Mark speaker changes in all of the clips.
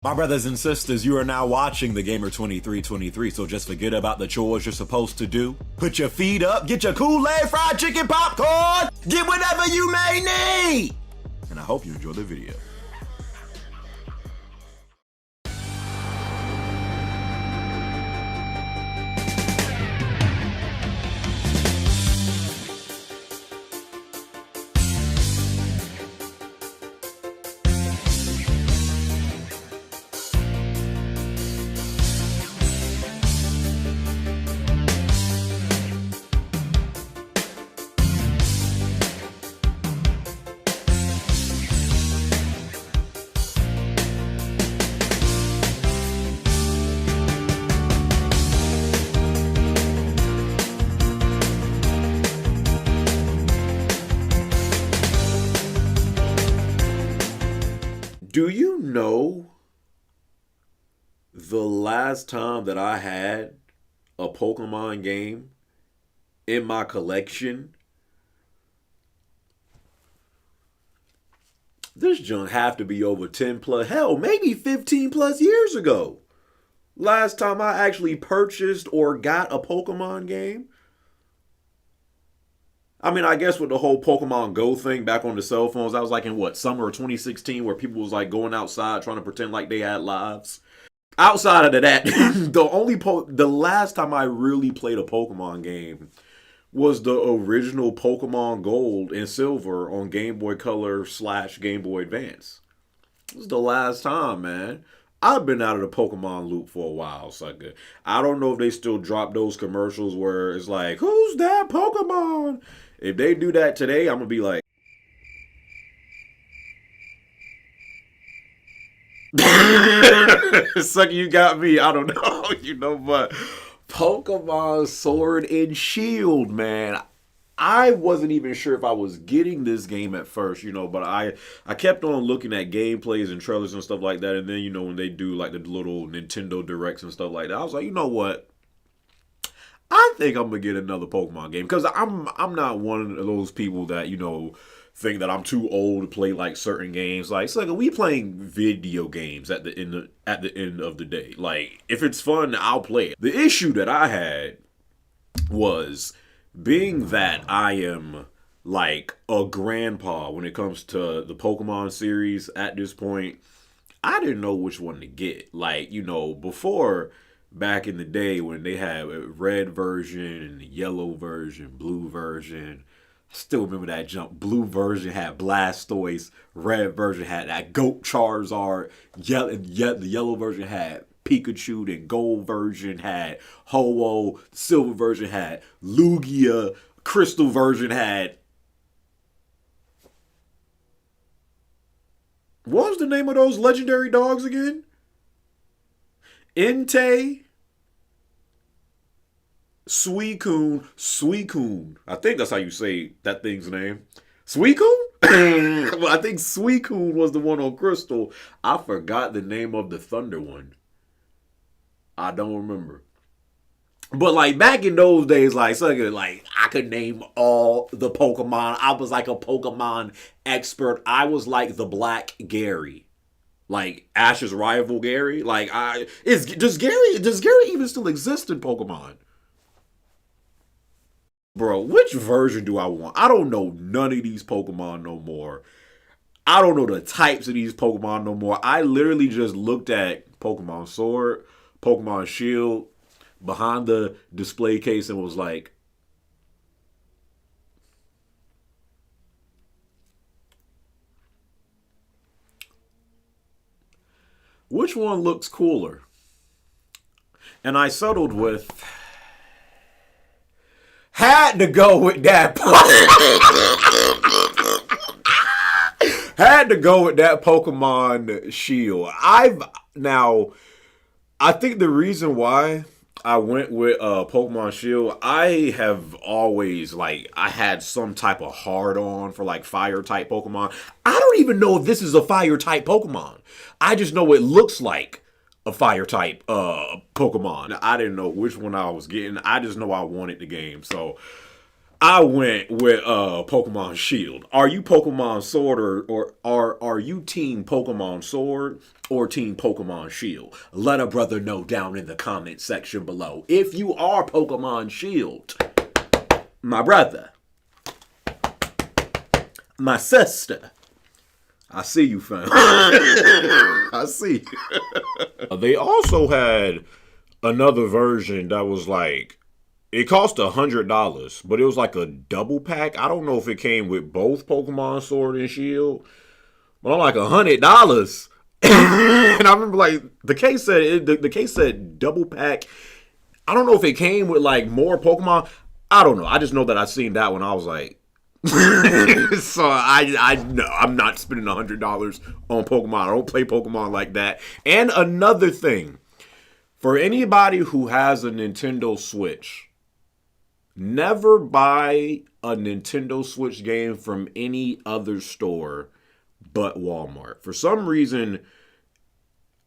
Speaker 1: My brothers and sisters, you are now watching the Gamer 2323, so just forget about the chores you're supposed to do. Put your feet up, get your Kool-Aid, fried chicken, popcorn, get whatever you may need! And I hope you enjoy the video. Do you know the last time that I had a Pokemon game in my collection? This junk have to be over 10 plus, hell, maybe 15 plus years ago. Last time I actually purchased or got a Pokemon game. I mean, I guess with the whole Pokemon Go thing back on the cell phones, that was like in what, summer of 2016, where people was like going outside trying to pretend like they had lives. Outside of that, the last time I really played a Pokemon game was the original Pokemon Gold and Silver on Game Boy Color / Game Boy Advance. It was the last time, man. I've been out of the Pokemon loop for a while, sucker. I don't know if they still drop those commercials where it's like, who's that Pokemon? If they do that today, I'm going to be like, sucker, you got me. I don't know, but Pokemon Sword and Shield, man. I wasn't even sure if I was getting this game at first, but I kept on looking at gameplays and trailers and stuff like that. And then, when they do like the little Nintendo Directs and stuff like that, I was like, you know what? I think I'm going to get another Pokemon game. Because I'm not one of those people that, think that I'm too old to play like certain games. Like, it's like, we playing video games at the end of the day. Like, if it's fun, I'll play it. The issue that I had was, being that I am like a grandpa when it comes to the Pokemon series at this point, I didn't know which one to get. Like, before, back in the day when they had a red version and a yellow version, blue version, I still remember that jump. Blue version had Blastoise, red version had that Goat Charizard, the yellow version had Pikachu, the gold version had Ho-Oh, silver version had Lugia, crystal version had... What was the name of those legendary dogs again? Entei, Suicune. I think that's how you say that thing's name. Suicune? Well, I think Suicune was the one on Crystal. I forgot the name of the Thunder one. I don't remember. But like back in those days, like I could name all the Pokemon. I was like a Pokemon expert. I was like the Black Gary. Like Ash's rival Gary. Like does Gary even still exist in Pokemon? Bro, which version do I want? I don't know none of these Pokemon no more. I don't know the types of these Pokemon no more. I literally just looked at Pokemon Sword, Pokemon Shield behind the display case and was like, which one looks cooler? And I settled with, had to go with that had to go with that Pokemon Shield. I think the reason why I went with Pokemon Shield, I have always, I had some type of hard-on for, fire-type Pokemon. I don't even know if this is a fire-type Pokemon. I just know it looks like a fire-type Pokemon. I didn't know which one I was getting. I just know I wanted the game. So I went with Pokemon Shield. Are you Pokemon Sword or are you Team Pokemon Sword or Team Pokemon Shield? Let a brother know down in the comment section below. If you are Pokemon Shield, my brother, my sister, I see you, fam. I see you. They also had another version that was like, it cost $100, but it was like a double pack. I don't know if it came with both Pokemon Sword and Shield, but I'm like $100. And I remember like the case said the case said double pack. I don't know if it came with like more Pokemon. I don't know. I just know that I seen that one. I was like, so I no, I'm not spending $100 on Pokemon. I don't play Pokemon like that. And another thing, for anybody who has a Nintendo Switch, never buy a Nintendo Switch game from any other store but Walmart. For some reason,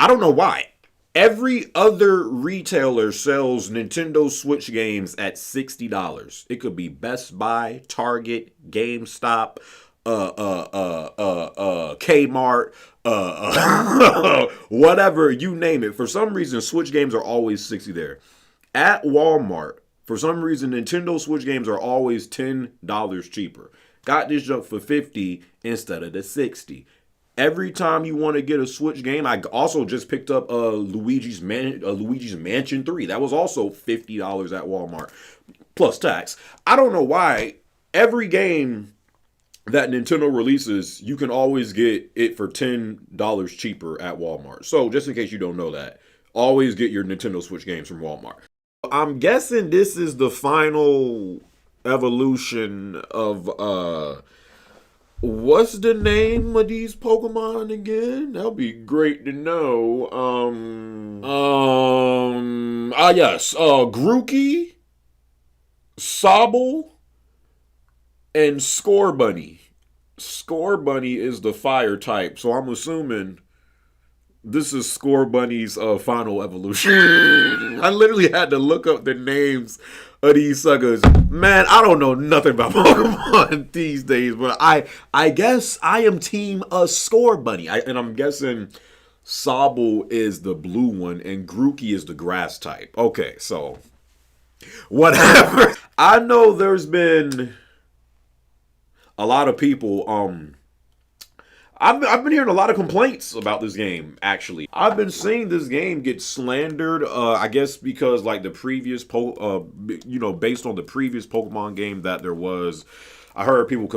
Speaker 1: I don't know why. Every other retailer sells Nintendo Switch games at $60. It could be Best Buy, Target, GameStop, Kmart, whatever, you name it. For some reason, Switch games are always $60 there. At Walmart, for some reason, Nintendo Switch games are always $10 cheaper. Got this junk for $50 instead of the $60. Every time you want to get a Switch game, I also just picked up Luigi's Mansion 3. That was also $50 at Walmart, plus tax. I don't know why. Every game that Nintendo releases, you can always get it for $10 cheaper at Walmart. So just in case you don't know that, always get your Nintendo Switch games from Walmart. I'm guessing this is the final evolution of what's the name of these Pokemon again? That'll be great to know. Yes. Grookey, Sobble, and Scorbunny. Scorbunny is the fire type, so I'm assuming this is Scorbunny's final evolution. I literally had to look up the names of these suckers. Man, I don't know nothing about Pokemon these days, but I guess I am team Scorbunny. And I'm guessing Sobble is the blue one and Grookey is the grass type. Okay, so whatever. I know there's been a lot of people I've been hearing a lot of complaints about this game, actually. I've been seeing this game get slandered, I guess because, like, the previous, based on the previous Pokemon game that there was. I heard people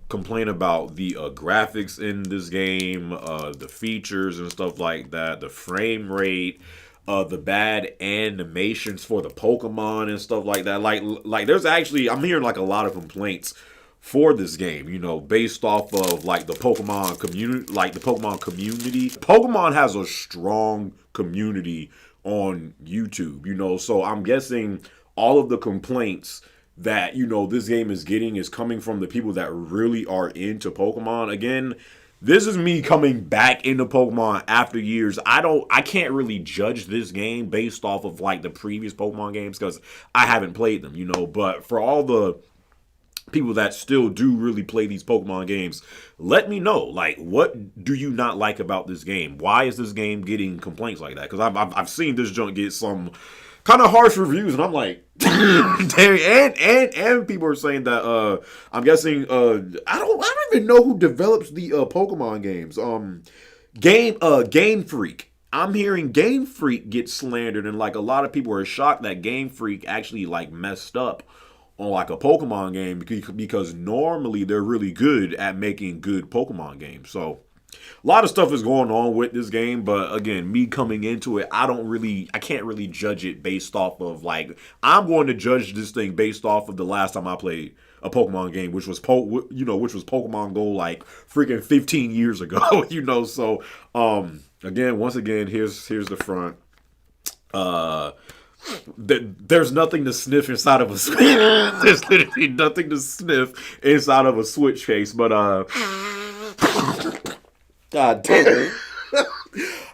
Speaker 1: complain about the graphics in this game, the features and stuff like that, the frame rate, the bad animations for the Pokemon and stuff like that. Like there's actually, I'm hearing, like, a lot of complaints for this game, based off of like the Pokemon community, Pokemon has a strong community on YouTube, so I'm guessing all of the complaints that, this game is getting is coming from the people that really are into Pokemon. Again, this is me coming back into Pokemon after years. I can't really judge this game based off of like the previous Pokemon games because I haven't played them, but for all the people that still do really play these Pokemon games, let me know, like, what do you not like about this game? Why is this game getting complaints like that? Because I've seen this junk get some kind of harsh reviews, and I'm like, dang, and people are saying that I'm guessing I don't even know who develops the Pokemon games. Game Freak. I'm hearing Game Freak get slandered, and like a lot of people are shocked that Game Freak actually like messed up on like a Pokemon game because normally they're really good at making good Pokemon games. So a lot of stuff is going on with this game, but again, me coming into it, I can't really judge it based off of like, I'm going to judge this thing based off of the last time I played a Pokemon game, which was Pokemon Go like freaking 15 years ago, so once again, here's the front. There's nothing to sniff inside of a Switch. There's literally nothing to sniff inside of a Switch case, but God damn.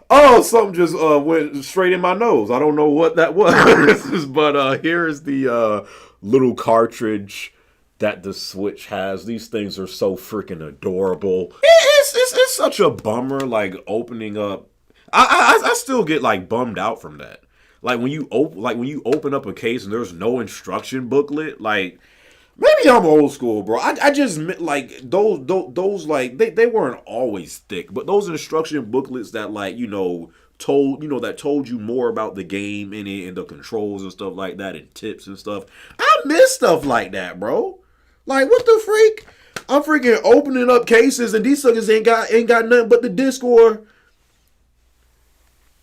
Speaker 1: Oh, something just went straight in my nose. I don't know what that was. But here is the little cartridge that the Switch has. These things are so freaking adorable. It's such a bummer, like opening up. I still get like bummed out from that. Like when you open up a case and there's no instruction booklet, like maybe I'm old school, bro. I just like those like they weren't always thick, but those instruction booklets that like that told you more about the game in it and the controls and stuff like that and tips and stuff. I miss stuff like that, bro. Like what the freak? I'm freaking opening up cases and these suckers ain't got nothing but the disc or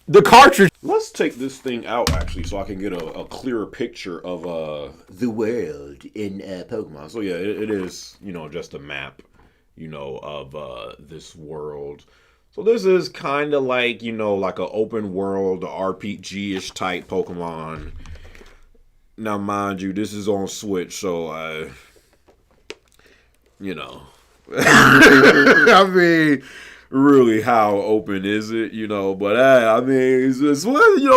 Speaker 1: the cartridge. Let's take this thing out actually, so I can get a clearer picture of the world in Pokemon. So yeah, it is just a map, of this world. So this is kind of like like an open world RPG-ish type Pokemon. Now mind you, this is on Switch, so I mean, really, how open is it? But I mean,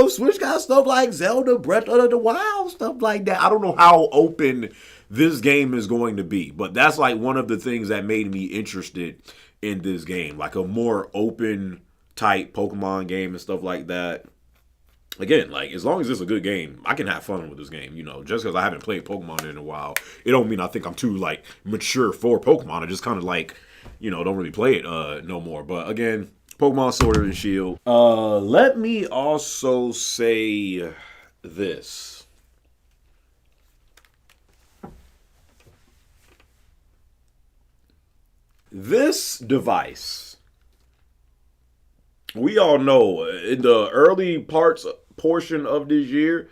Speaker 1: Switch got stuff like Zelda, Breath of the Wild, stuff like that. I don't know how open this game is going to be, but that's like one of the things that made me interested in this game, like a more open type Pokemon game and stuff like that. Again, like as long as it's a good game, I can have fun with this game. Just because I haven't played Pokemon in a while, it don't mean I think I'm too like mature for Pokemon. I just kind of like, don't really play it no more. But again, Pokemon Sword and Shield. Let me also say this. This device, we all know in the early portion of this year,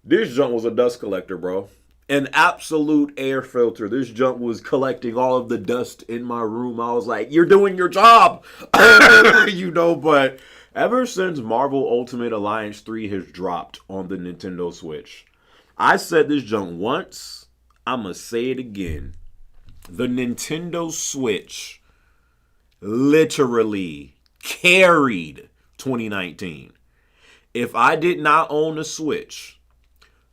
Speaker 1: this junk was a dust collector, bro. An absolute air filter. This junk was collecting all of the dust in my room. I was like, you're doing your job. But ever since Marvel Ultimate Alliance 3 has dropped on the Nintendo Switch, I said this junk once, I'm going to say it again. The Nintendo Switch literally carried 2019. If I did not own a Switch,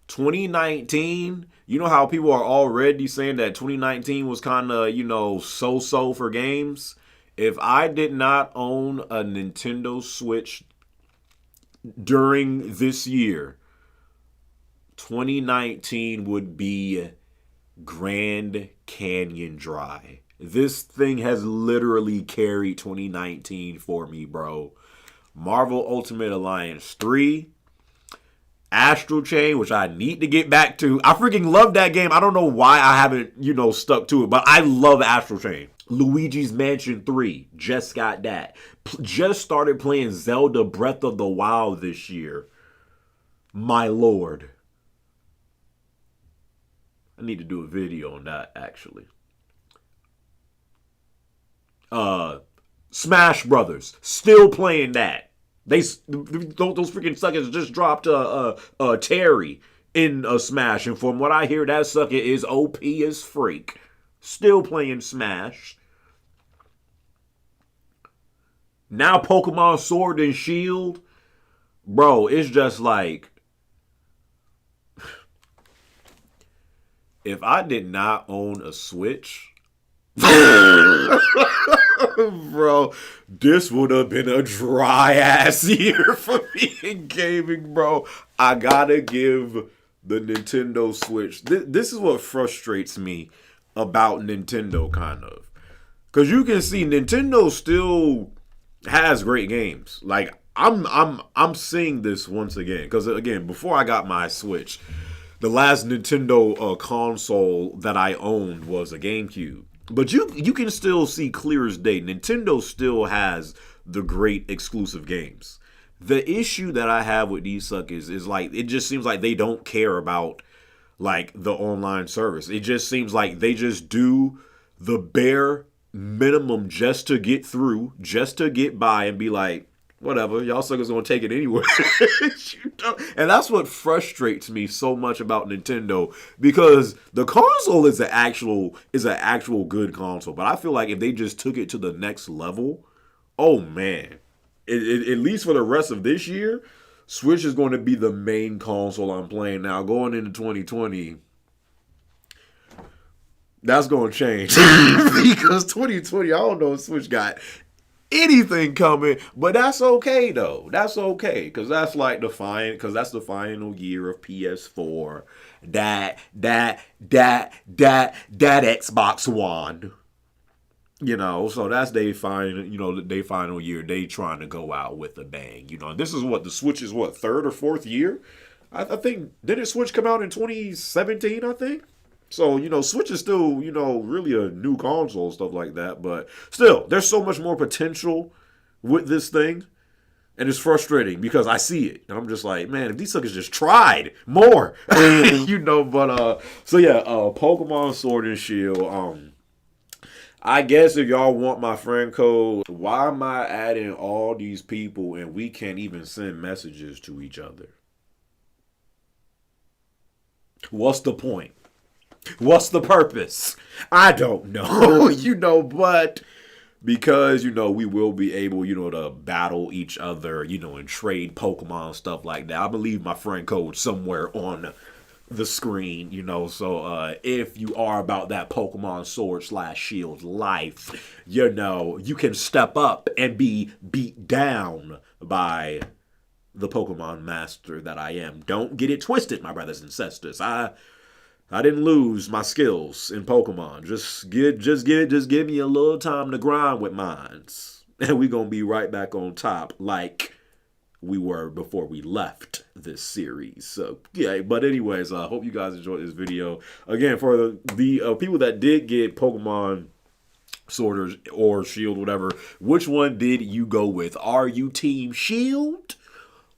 Speaker 1: 2019, you know how people are already saying that 2019 was kind of, so-so for games? If I did not own a Nintendo Switch during this year, 2019 would be Grand Canyon dry. This thing has literally carried 2019 for me, bro. Marvel Ultimate Alliance 3, Astral Chain, which I need to get back to. I freaking love that game. I don't know why I haven't, stuck to it, but I love Astral Chain. Luigi's Mansion 3, just got that. Just started playing Zelda Breath of the Wild this year. My lord. I need to do a video on that, actually. Smash Brothers, still playing that. Those freaking suckers just dropped Terry in a Smash, and from what I hear, that sucker is OP as freak. Still playing Smash. Now Pokemon Sword and Shield, bro, it's just like, if I did not own a Switch, bro, this would have been a dry ass year for me in gaming, bro. I gotta give the Nintendo Switch. This is what frustrates me about Nintendo, kind of, because you can see Nintendo still has great games. Like I'm seeing this once again, because again, before I got my Switch, the last Nintendo console that I owned was a GameCube. But you can still see clear as day, Nintendo still has the great exclusive games. The issue that I have with these suckers is like, it just seems like they don't care about like the online service. It just seems like they just do the bare minimum just to get through, just to get by, and be like, whatever, y'all suckers gonna take it anyway. And that's what frustrates me so much about Nintendo, because the console is an actual good console. But I feel like if they just took it to the next level, oh man, at least for the rest of this year, Switch is going to be the main console I'm playing now. Going into 2020, That's gonna change because 2020. I don't know if Switch got anything coming, but that's okay though. That's okay because that's like because that's the final year of PS4. That Xbox One. So that's they final year. They trying to go out with a bang. This is what the Switch is. What, third or fourth year? I think didn't Switch come out in 2017? I think. So, Switch is still, really a new console, stuff like that. But still, there's so much more potential with this thing. And it's frustrating because I see it. And I'm just like, man, if these suckers just tried more. So yeah, Pokemon Sword and Shield. I guess if y'all want my friend code, why am I adding all these people and we can't even send messages to each other? What's the point? What's the purpose? I don't know, but because, we will be able, to battle each other, and trade Pokemon, stuff like that. I believe my friend code somewhere on the screen, so if you are about that Pokemon Sword/Shield life, you can step up and be beat down by the Pokemon master that I am. Don't get it twisted, my brothers and sisters. I didn't lose my skills in Pokemon. Just give me a little time to grind with mines. And we're gonna be right back on top like we were before we left this series. So yeah, but anyways, I hope you guys enjoyed this video. Again, for the people that did get Pokemon Sword or Shield, whatever, which one did you go with? Are you Team Shield?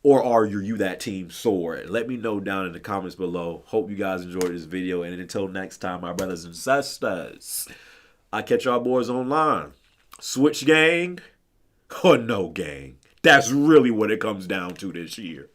Speaker 1: Or are you that Team Sword? Let me know down in the comments below. Hope you guys enjoyed this video. And until next time, my brothers and sisters, I catch y'all boys online. Switch gang or no gang? That's really what it comes down to this year.